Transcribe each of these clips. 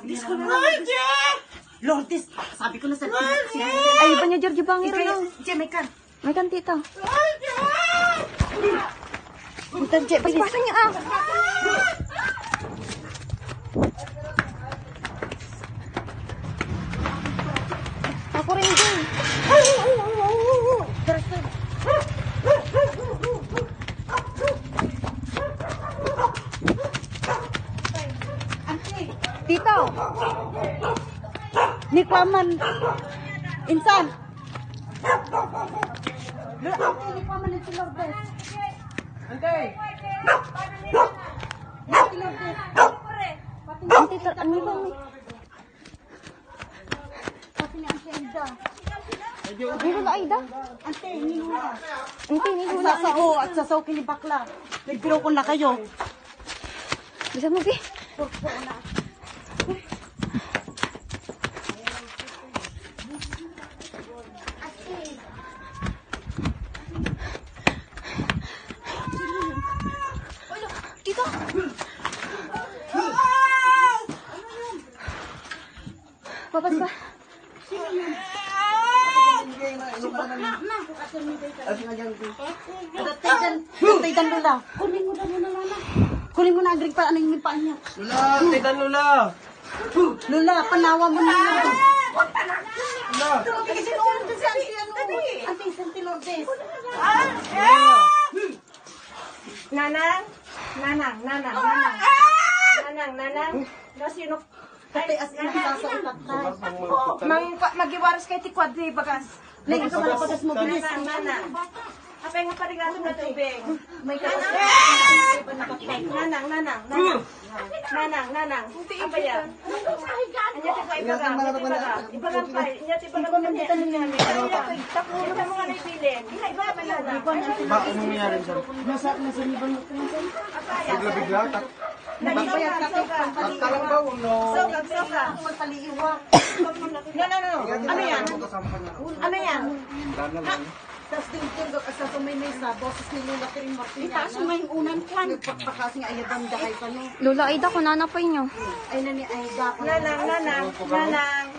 Diyos ko na naman. Lourdes, sabi ko na sa Ay, iba niya, Georgie Bangir, no? Diyan, may kan. May kan, tita. Tita, Jay, pagpasan niya, ah. Ako rin, Jay. Tito. Nikwaman. Insan. Nikwaman ng Lourdes. Okay. Ante, ano ba? Pati ni Ante Aida. Nihula Aida? Ante, nihula. Ante, nihula. Sa sao at sa sao kinibakla. Nagpiro ko na kayo. Bisa mo, Bi? Tito! Papas ba? Taydan lula. Kunin mo na muna, Lala. Kunin mo na agring pa. Ano yung paan niya? Lula, titan Lula. Lula, panawa mo na. Lula. Ante, Santi Lourdes. Nanang, nanang, nanang, nanang. Nanang, nanang. Nasino? Tatay as in sa utat na. Magiwaras kay ti kwadri bagas. Lagi ka pala pagas mo bilis. Nanang, nanang. Apay nga parigato na tubig. May katas. Nanang, nanang, nanang. Nanang, nanang. Apay yan. Anya ti pa ibaga, ibaga pa. Anya ti ibaga pa niya. Tapulo ka mga naibilin. Iba pa nanang. Ba, ano nangyari dyan? Nasa liban mo. Bigla-bigla? Nagbayad ka kay Takta lang ba? No. Sokag, sokag. Paliiwa. No, no, no. Ano yan? Ano yan? Tapos din ito, sa sumay mesa, boses ni Lula Kirin Martin. Itaas mo yung unang kwan. Nagpakpakasin nga ayabang dahay pa no. Lola Aida, kunanapay niyo. Ay na ni Aida. Nanang, nanang, nanang.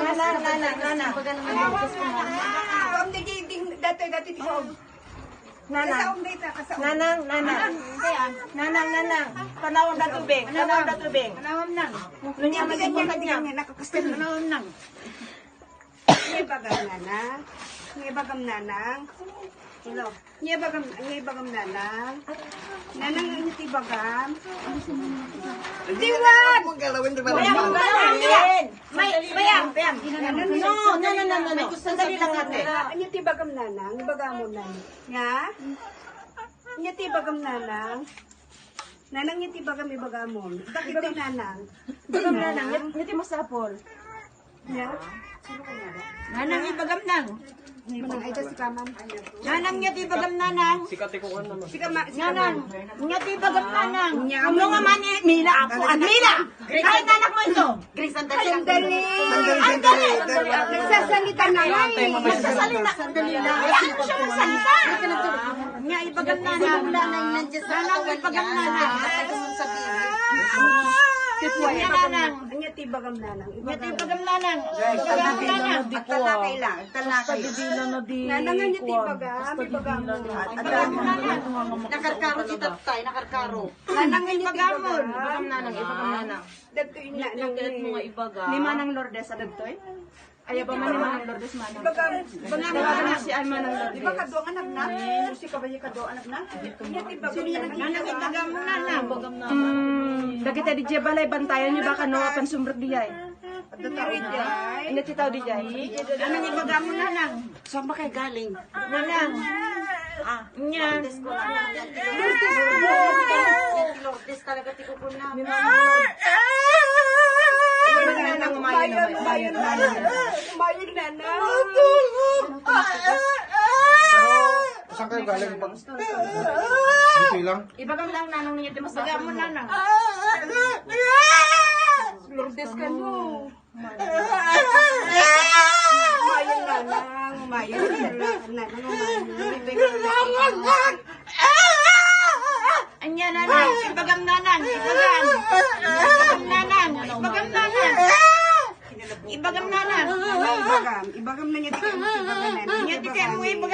Nanang, nanang, nanang. Pagka naman yung boses ko na. Nanang. Nanang, nanang. Nanang, nanang. Panawon na tubig. Panawon na tubig. Panawon nang. Lunya magiging kanya. Nakakastil na naman nang. Ngay bagam nanang. Ngay bagam nanang. Hello. Ngay bagam nanang. Nanang ang iti bagam. Diwad! Galawin di ba? Bayang, bayang. Bayang, bayang. No, no, no, no, no, no. Sandali lang ate. Ang iti bagam nanang. Ibagam mo nanang. Nga? Ang iti bagam nanang. Nanang iti bagam ibagam mo. Ibagam nanang. Bagam nanang. Ngiti mo sa apol. Nga? Nanang ibagam nang. Manang ay si kaman. Nanang ngiti bagam nanang. Sikatikukan naman. Nanang. Ngiti bagam nanang. Ano nga man Mila ako. Mila! Kahit nanak mo ito. Grace, sandali. Sandali! Andali! Nagsasalita na nga eh. Magsasalita. Sandali na. Ano siya magsalita? Nga ibagam Kasi nanang. Lula na yung nandiyan sa Nanang katawan ibagam niya. nanang. Nakasunod sa TV. Nga nanang. Ang iti bagam nanang. Ngiti bagam nanang. Ibagam nanang. Talakay lang. Talakay. Nanang ang iti bagam. Ibagam mo. Nakarkaro si tatay, nakarkaro. Nanang ang iti bagam. Ibagam nanang. Ibagam nanang. Dagto yun na. Ni Manang Lourdes sa dagtoy? Ayaw ba man ni Manang Lourdes manang? Bagam. Bagam si Ay Manang Di ba Lourdes. kadwa anak na? Si kabayo kadwa anak na? Iti bagam. Nanang itaga mo nanang. Dagita di jay balay bantayan niyo baka no apan sumrek di jay. Ina titaw di jay. Nanang ibaga mo nanang. Saan ba kayo galing? Nanang. Nya. Lourdes talaga tikupon na. Ibaga nanang umayon na umayon na. Umayog nanang. Saan kayo galing? Dito lang? Ibaga mo lang nanang niya di masaga mo nanang. Lourdes ka no. Umayog nanang. Umayog. Nanang umayog. Anya nanang, ibagam nanang, ibagam. Ibagam nanang. Ibagam nanang. Ibagam na niya di kayo. Ibagam nanang. Niya di kayo mo ibagam.